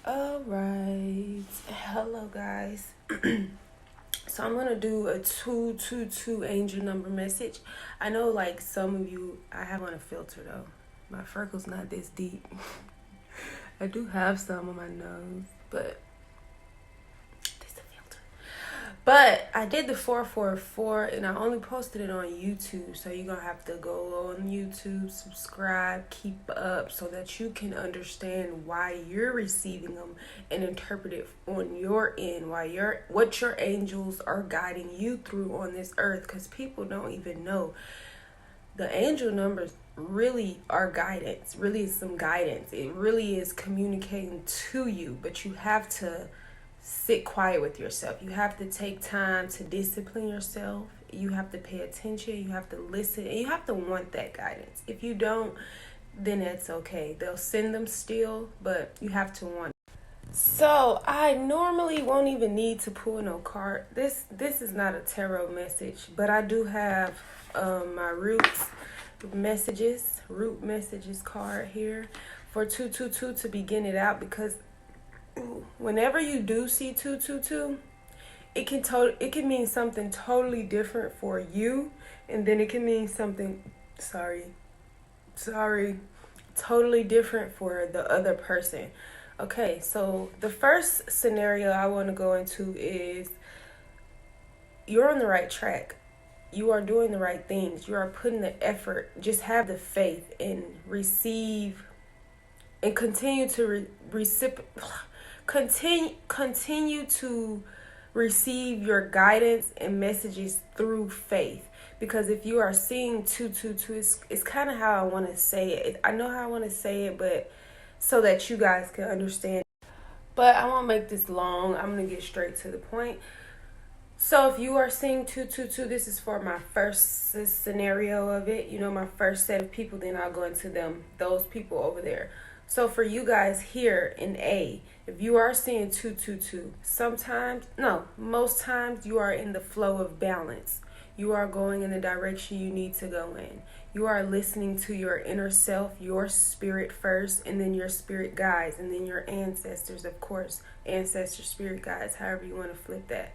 All right. Hello, guys. So I'm gonna do a 222 angel number message. I know, like some of you, I have on a filter though. My freckles not this deep. I do have some on my nose, but this the filter. But I did the 444 and I only posted it on YouTube. So you're going to have to go on YouTube, subscribe, keep up so that you can understand why you're receiving them and interpret it on your end, what your angels are guiding you through on this earth, because people don't even know. The angel numbers really are guidance, really is some guidance. It really is communicating to you, but you have to sit quiet with yourself. You have to take time to discipline yourself. You have to pay attention. You have to listen. And you have to want that guidance. If you don't, then that's okay. They'll send them still, but you have to want it. So I normally won't even need to pull no card. This is not a tarot message, but I do have my root messages card here for 222 to begin it out, because whenever you do see 222, it can mean something totally different for you, and then it can mean something totally different for the other person. Okay, so the first scenario I want to go into is you're on the right track. You are doing the right things. You are putting the effort. Just have the faith and receive and continue to continue to receive your guidance and messages through faith. Because if you are seeing 222, it's kind of how I want to say it. I know how I want to say it, but so that you guys can understand. But I won't make this long. I'm going to get straight to the point. So if you are seeing 222, this is for my first scenario of it. My first set of people, then I'll go into those people over there. So for you guys here in A, if you are seeing 222, most times you are in the flow of balance. You are going in the direction you need to go in. You are listening to your inner self, your spirit first, and then your spirit guides, and then your ancestors, of course. Ancestors, spirit guides, however you want to flip that.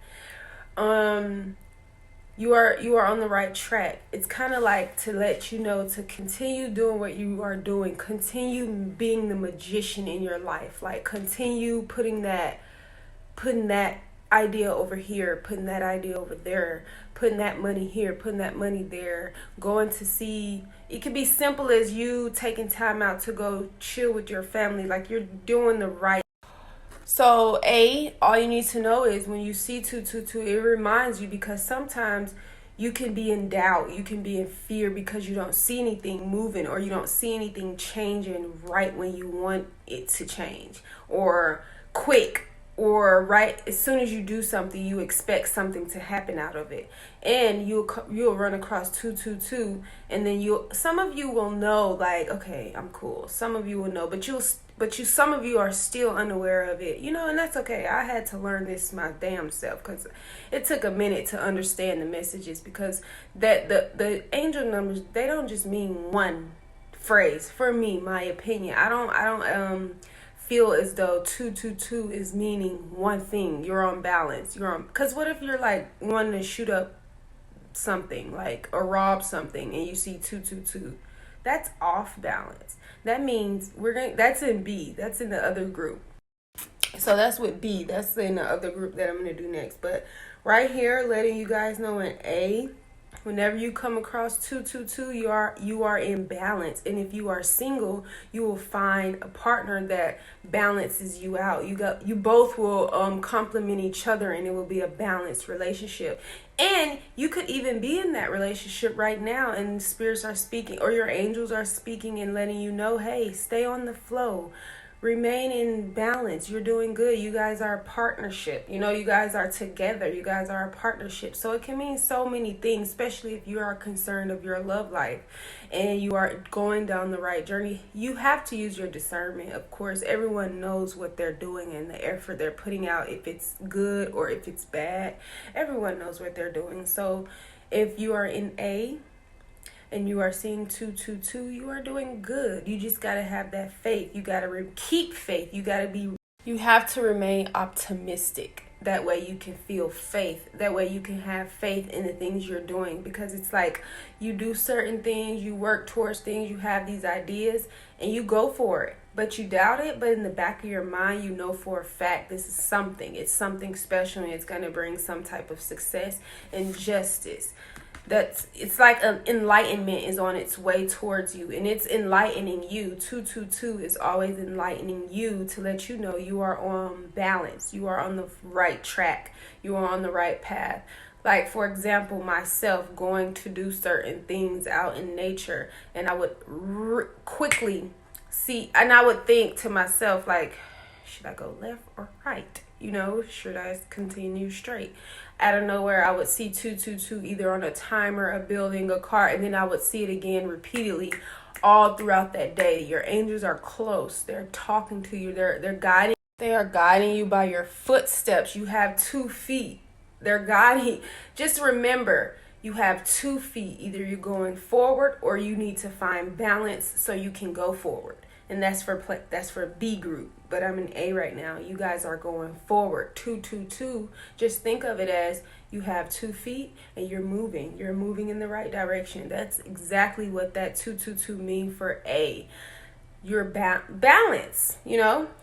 You are on the right track. It's kind of like to let you know to continue doing what you are doing. Continue being the magician in your life. Like, continue putting that idea over here, putting that idea over there, putting that money here, putting that money there, going to see. It could be simple as you taking time out to go chill with your family. Like, you're doing the right. So all you need to know is when you see 222, it reminds you, because sometimes you can be in doubt, you can be in fear because you don't see anything moving, or you don't see anything changing right when you want it to change, or quick, or right as soon as you do something, you expect something to happen out of it, and you'll run across 222, and then some of you will know, like, okay, I'm cool. Some of you will know, but some of you are still unaware of it, and that's okay. I had to learn this my damn self, because it took a minute to understand the messages, because that the angel numbers, they don't just mean one phrase. For me, my opinion, I don't feel as though 222 is meaning one thing. You're on balance. Because what if you're like wanting to shoot up something, like, or rob something, and you see 222? That's off balance. That means that's in B. That's in the other group. So that's with B. That's in the other group that I'm going to do next. But right here, letting you guys know in A, whenever you come across 222, you are in balance. And if you are single, you will find a partner that balances you out. You both will complement each other, and it will be a balanced relationship. And you could even be in that relationship right now, and spirits are speaking, or your angels are speaking and letting you know, hey, stay on the flow. Remain in balance. You're doing good. You guys are a partnership. You guys are together. You guys are a partnership. So it can mean so many things, especially if you are concerned of your love life and you are going down the right journey. You have to use your discernment. Of course, everyone knows what they're doing and the effort they're putting out, if it's good or if it's bad. Everyone knows what they're doing. So if you are in A and you are seeing 222, you are doing good. You just got to have that faith. You got to keep faith. You got to be You have to remain optimistic. That way you can feel faith. That way you can have faith in the things you're doing. Because it's like you do certain things, you work towards things, you have these ideas, and you go for it. But you doubt it, but in the back of your mind, you know for a fact this is something. It's something special, and it's going to bring some type of success and justice. It's like an enlightenment is on its way towards you, and it's enlightening you. 222 is always enlightening you to let you know you are on balance, you are on the right track, you are on the right path. Like, for example, myself going to do certain things out in nature, and I would quickly see, and I would think to myself, like, should I go left or right? Should I continue straight? Out of nowhere, I would see 222 either on a timer, a building, a car, and then I would see it again repeatedly all throughout that day. Your angels are close. They're talking to you. They're guiding. They are guiding you by your footsteps. You have 2 feet. They're guiding. Just remember, you have 2 feet. Either you're going forward or you need to find balance so you can go forward. And that's for B group. But I'm in A right now. You guys are going forward. 222. Just think of it as you have 2 feet and you're moving. You're moving in the right direction. That's exactly what that 222 mean for A. Your balance.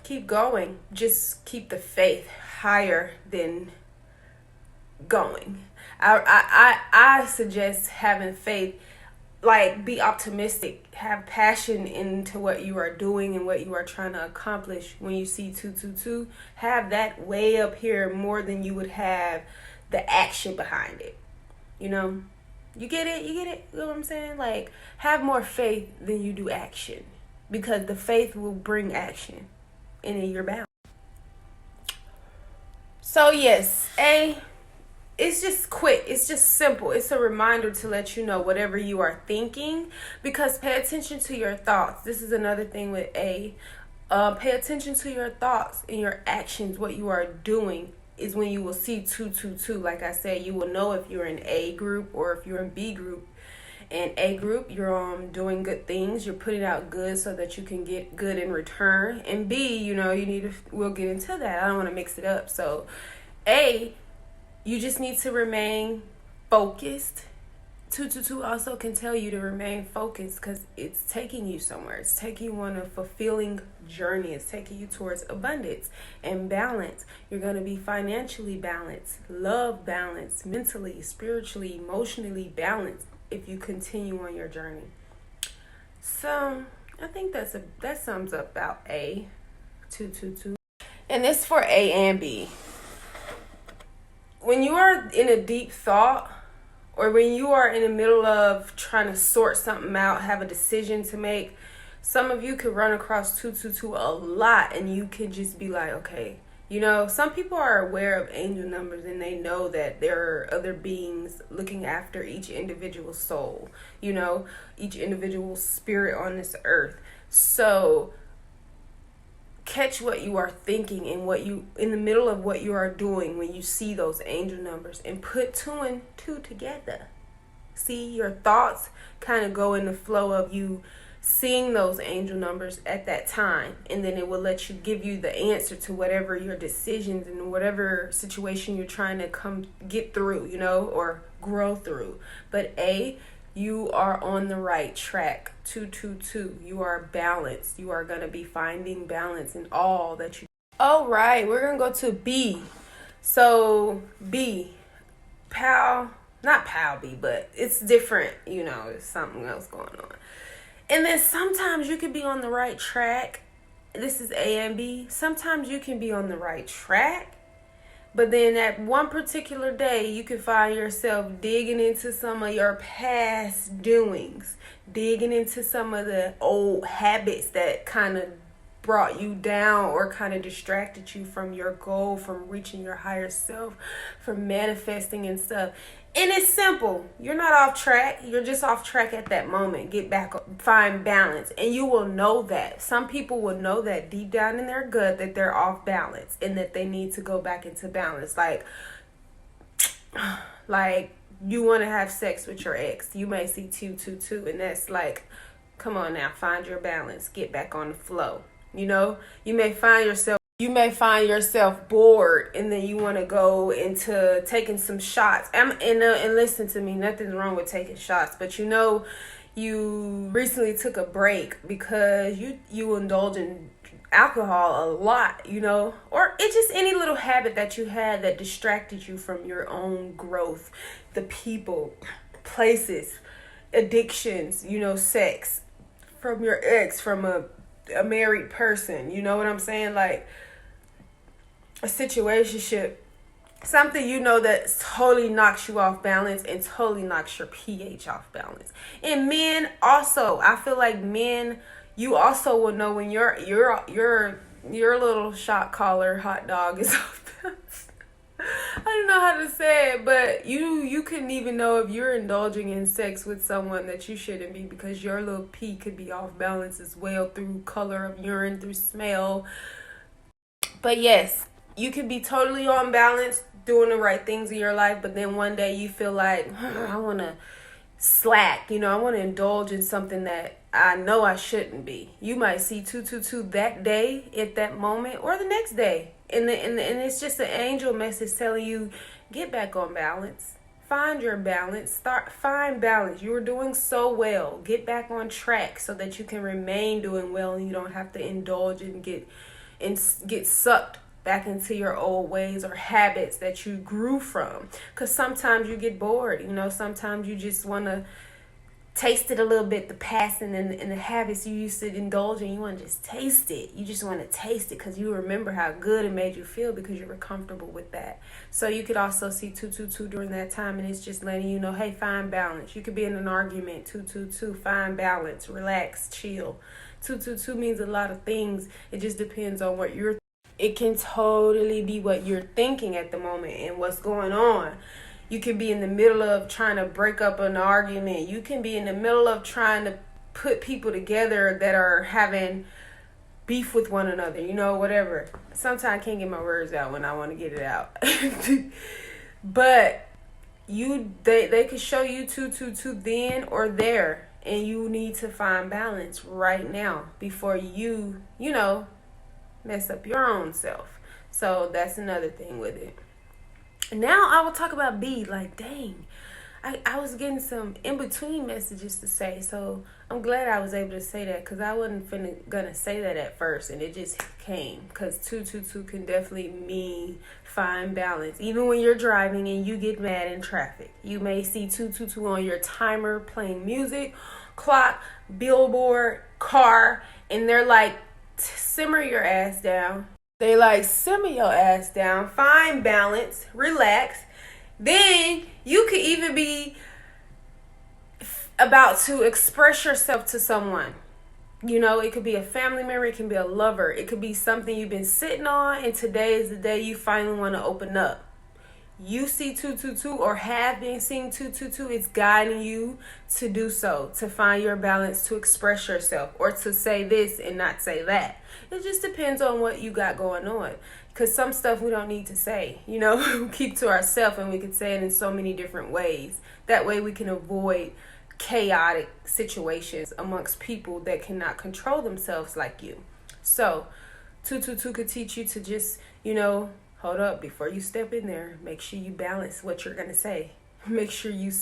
Keep going. Just keep the faith higher than going. I suggest having faith. Like, be optimistic, have passion into what you are doing and what you are trying to accomplish. When you see 222, have that way up here more than you would have the action behind it. You get it? You know what I'm saying? Like, have more faith than you do action, because the faith will bring action, and then you're bound. So yes, it's just quick. It's just simple. It's a reminder to let you know whatever you are thinking, because pay attention to your thoughts. This is another thing with A. Pay attention to your thoughts and your actions. What you are doing is when you will see 222. Like I said, you will know if you're in A group or if you're in B group. In A group, you're doing good things. You're putting out good so that you can get good in return. And B, we'll get into that. I don't want to mix it up. So A, you just need to remain focused. 222 also can tell you to remain focused because it's taking you somewhere. It's taking you on a fulfilling journey. It's taking you towards abundance and balance. You're going to be financially balanced, love balanced, mentally, spiritually, emotionally balanced if you continue on your journey. So I think that sums up about A, 222. And it's for A and B. When you are in a deep thought, or when you are in the middle of trying to sort something out, have a decision to make, some of you could run across 222 a lot, and you can just be like, okay. Some people are aware of angel numbers, and they know that there are other beings looking after each individual soul, each individual spirit on this earth. So catch what you are thinking and in the middle of what you are doing when you see those angel numbers, and put 2 and 2 together. See, your thoughts kind of go in the flow of you seeing those angel numbers at that time, and then it will give you the answer to whatever your decisions and whatever situation you're trying to get through, or grow through. But A, you are on the right track. 222. You are balanced. You are going to be finding balance in all that you do. All right, we're going to go to B. So B, not pal B, but it's different. There's something else going on. And then sometimes you can be on the right track. This is A and B. Sometimes you can be on the right track, but then at one particular day, you can find yourself digging into some of your past doings, digging into some of the old habits that kind of brought you down or kind of distracted you from your goal, from reaching your higher self, from manifesting and stuff. And it's simple. You're not off track. You're just off track at that moment. Get back, find balance. And you will know that. Some people will know that deep down in their gut that they're off balance and that they need to go back into balance. Like you want to have sex with your ex. You may see 222, and that's like, come on now, find your balance. Get back on the flow. You may find yourself you may find yourself bored, and then you want to go into taking some shots. And listen to me, nothing's wrong with taking shots, but you recently took a break because you indulge in alcohol a lot, or it's just any little habit that you had that distracted you from your own growth, the people, places, addictions, sex, from your ex, from a married person, you know what I'm saying? Like a situationship, something that totally knocks you off balance and totally knocks your pH off balance. And men also, I feel like men, you also will know when your little shot caller hot dog is off balance. I don't know how to say it, but you couldn't even know if you're indulging in sex with someone that you shouldn't be, because your little pee could be off balance as well, through color of urine, through smell. But yes, you could be totally on balance, doing the right things in your life, but then one day you feel like, I want to slack, I want to indulge in something that I know I shouldn't be. You might see 222 that day, at that moment, or the next day. And it's just an angel message telling you, get back on balance. Find your balance. Find balance. You were doing so well. Get back on track so that you can remain doing well, and you don't have to indulge and get sucked back into your old ways or habits that you grew from. Because sometimes you get bored. Sometimes you just want to taste it a little bit, the passion and the habits you used to indulge in. You want to just taste it. You just want to taste it because you remember how good it made you feel, because you were comfortable with that. So you could also see 222 during that time, and it's just letting you know, hey, find balance. You could be in an argument, 222, find balance, relax, chill. 222 means a lot of things. It just depends on what it can totally be what you're thinking at the moment and what's going on. You can be in the middle of trying to break up an argument. You can be in the middle of trying to put people together that are having beef with one another, whatever. Sometimes I can't get my words out when I want to get it out. But they could show you 222 then or there, and you need to find balance right now before you mess up your own self. So that's another thing with it. Now I will talk about B. Like, dang, I was getting some in-between messages to say, so I'm glad I was able to say that, because I wasn't gonna say that at first, and it just came, because 222 can definitely mean find balance. Even when you're driving and you get mad in traffic, you may see 222 on your timer playing music, clock, billboard, car, and they're like, simmer your ass down. They like, simmer your ass down, find balance, relax. Then you could even be about to express yourself to someone. It could be a family member, it can be a lover, it could be something you've been sitting on, and today is the day you finally want to open up. You see 222 or have been seeing 222, it's guiding you to do so, to find your balance, to express yourself, or to say this and not say that. It just depends on what you got going on, because some stuff we don't need to say, keep to ourselves, and we can say it in so many different ways. That way we can avoid chaotic situations amongst people that cannot control themselves like you. So 222 could teach you to just, hold up before you step in there. Make sure you balance what you're going to say. Make sure you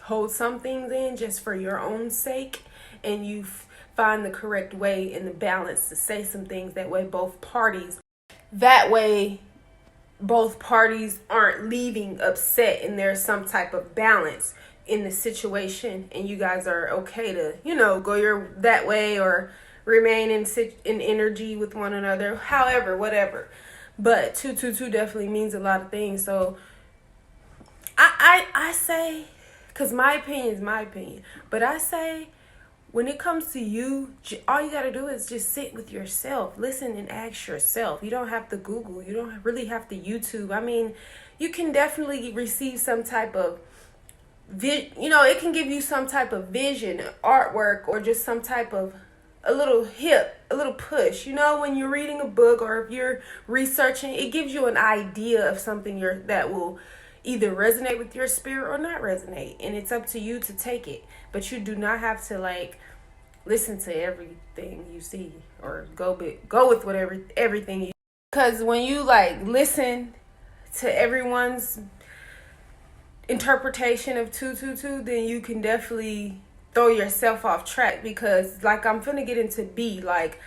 hold some things in just for your own sake, and you find the correct way and the balance to say some things. That way both parties aren't leaving upset, and there's some type of balance in the situation, and you guys are okay to, go that way or remain in energy with one another, however, whatever. But 222 definitely means a lot of things. So I say, because my opinion is my opinion, but I say, when it comes to you, all you got to do is just sit with yourself. Listen and ask yourself. You don't have to Google. You don't really have to YouTube. I mean, you can definitely receive some type of, it can give you some type of vision, artwork, or just some type of a little push. When you're reading a book or if you're researching, it gives you an idea of something that will either resonate with your spirit or not resonate, and it's up to you to take it. But you do not have to listen to everything you see or go with everything you Because when you like listen to everyone's interpretation of 222, then you can definitely throw yourself off track. Because like I'm finna get into B, like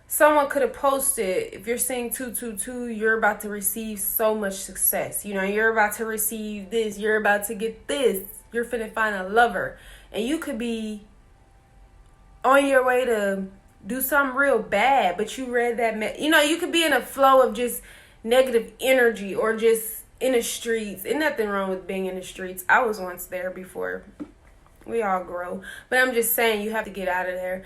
someone could have posted, if you're saying 222, you're about to receive so much success. You know, you're about to receive this, you're about to get this, you're finna find a lover. And you could be on your way to do something real bad, but you read that, you know, you could be in a flow of just negative energy or just in the streets. Ain't nothing wrong with being in the streets. I was once there before. We all grow. But I'm just saying, you have to get out of there.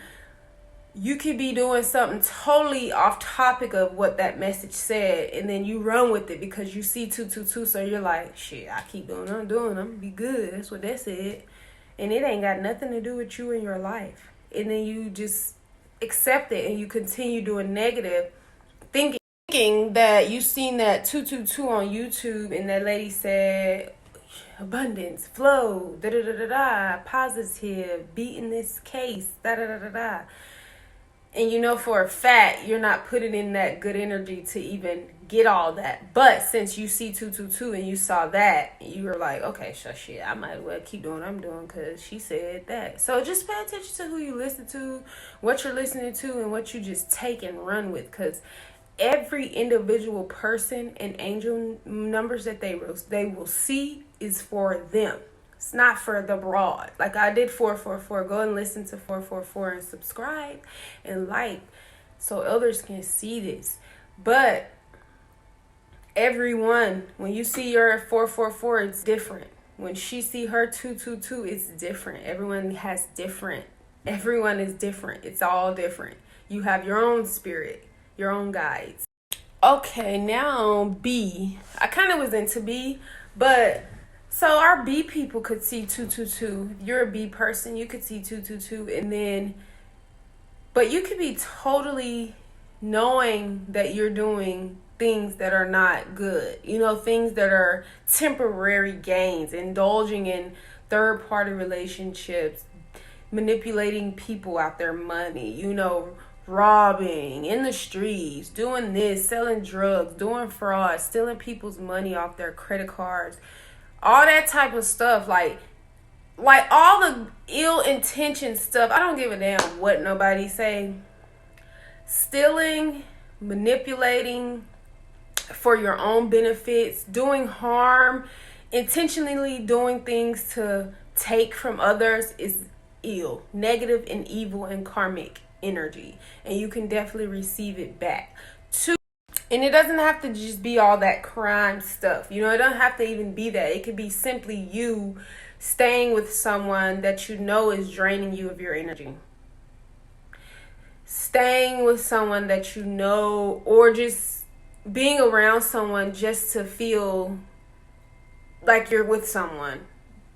You could be doing something totally off topic of what that message said, and then you run with it because you see 222, so you're like, shit, I keep doing what I'm doing, I'm gonna be good. That's what that said. And it ain't got nothing to do with you and your life. And then you just accept it and you continue doing negative, thinking that you seen that 222 on YouTube and that lady said abundance, flow, da da da da da, positive, beating this case, da da da da da. And you know for a fact you're not putting in that good energy to even get all that. But since you see 222 and you saw that, you were like, okay, so shit, I might as well keep doing what I'm doing because she said that. So just pay attention to who you listen to, what you're listening to, and what you just take and run with. Because every individual person and angel numbers that they will see is for them. It's not for the broad. Like I did 444. Go and listen to 444 and subscribe and like so others can see this. But everyone, when you see your 444, it's different. When she see her 222, it's different. Everyone is different. It's all different. You have your own spirit, your own guides. Okay, now B. I kind of was into B, but so our B people could see 222. If you're a B person, you could see 222, and then, but you could be totally knowing that you're doing things that are not good. You know, things that are temporary gains, indulging in third-party relationships, manipulating people out their money, you know, robbing in the streets, doing this, selling drugs, doing fraud, stealing people's money off their credit cards. All that type of stuff, like all the ill-intentioned stuff. I don't give a damn what nobody say. Stealing, manipulating for your own benefits, doing harm, intentionally doing things to take from others is ill, negative and evil and karmic energy. And you can definitely receive it back. And it doesn't have to just be all that crime stuff. You know, it doesn't have to even be that. It could be simply you staying with someone that you know is draining you of your energy. Staying with someone that you know, or just being around someone just to feel like you're with someone.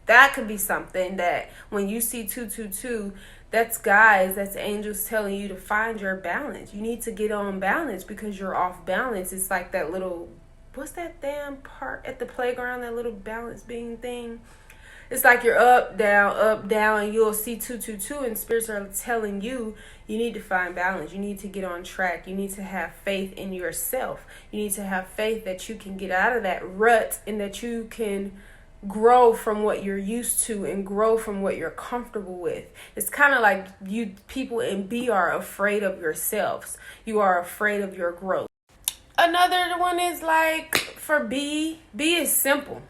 That could be something that when you see 222, that's guys, that's angels telling you to find your balance. You need to get on balance because you're off balance. It's like that little, what's that damn part at the playground, that little balance beam thing? It's like you're up, down, and you'll see 222, and spirits are telling you, you need to find balance. You need to get on track. You need to have faith in yourself. You need to have faith that you can get out of that rut and that you can grow from what you're used to and grow from what you're comfortable with. It's kind of like you people in B are afraid of yourselves. You are afraid of your growth. Another one is like for B is simple.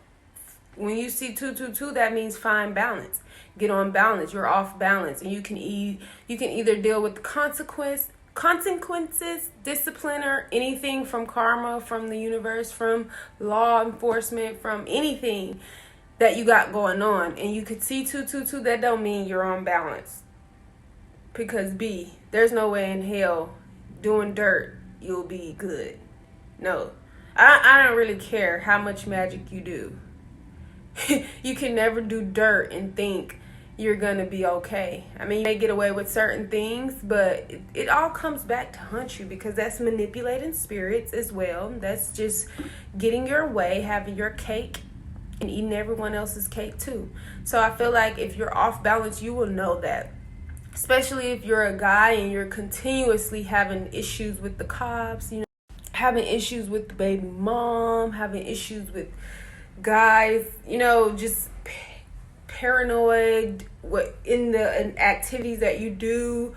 When you see 222, that means find balance. Get on balance. You're off balance, and you can either deal with consequences, discipline, or anything from karma, from the universe, from law enforcement, from anything that you got going on. And you could see 222, that don't mean you're on balance. Because B, there's no way in hell doing dirt you'll be good. No. I don't really care how much magic you do. You can never do dirt and think you're gonna be okay. I mean, you may get away with certain things, but it all comes back to haunt you, because that's manipulating spirits as well. That's just getting your way, having your cake and eating everyone else's cake too. So I feel like if you're off balance, you will know that. Especially if you're a guy and you're continuously having issues with the cops, you know, having issues with the baby mom, having issues with guys, you know, just paranoid what in the activities that you do,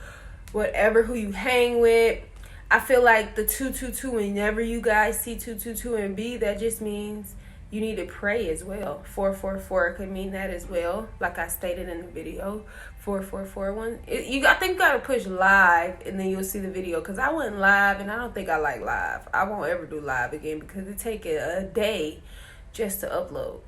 whatever, who you hang with. I feel like the 222, whenever you guys see 222 and B, that just means you need to pray as well. 444 could mean that as well, like I stated in the video. 4441. I think you gotta push live, and then you'll see the video. Cause I went live, and I don't think I like live. I won't ever do live again because it take a day just to upload.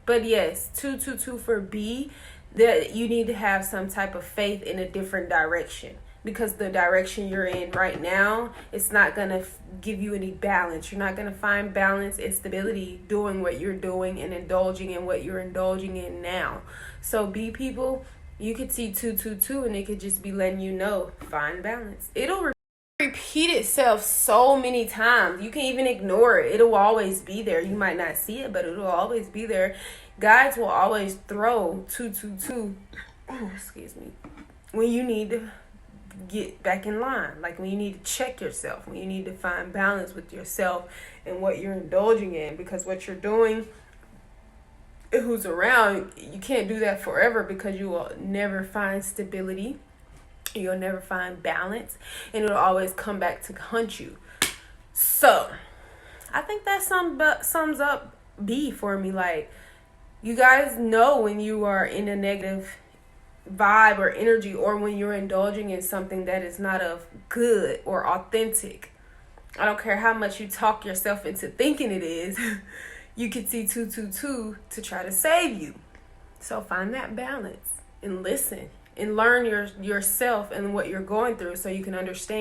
But yes, 222 for B. That you need to have some type of faith in a different direction. Because the direction you're in right now, it's not going to give you any balance. You're not going to find balance and stability doing what you're doing and indulging in what you're indulging in now. So B people, you could see 222 and it could just be letting you know, find balance. It'll repeat itself so many times. You can even ignore it. It'll always be there. You might not see it, but it'll always be there. Guides will always throw 222, excuse me, when you need to get back in line, like when you need to check yourself, when you need to find balance with yourself and what you're indulging in, because what you're doing, who's around, you can't do that forever, because you will never find stability, you'll never find balance, and it'll always come back to hunt you. So I think that sums up B for me. Like, you guys know when you are in a negative vibe or energy, or when you're indulging in something that is not of good or authentic. I don't care how much you talk yourself into thinking it is. You could see 222 to try to save you. So find that balance and listen and learn yourself and what you're going through, so you can understand.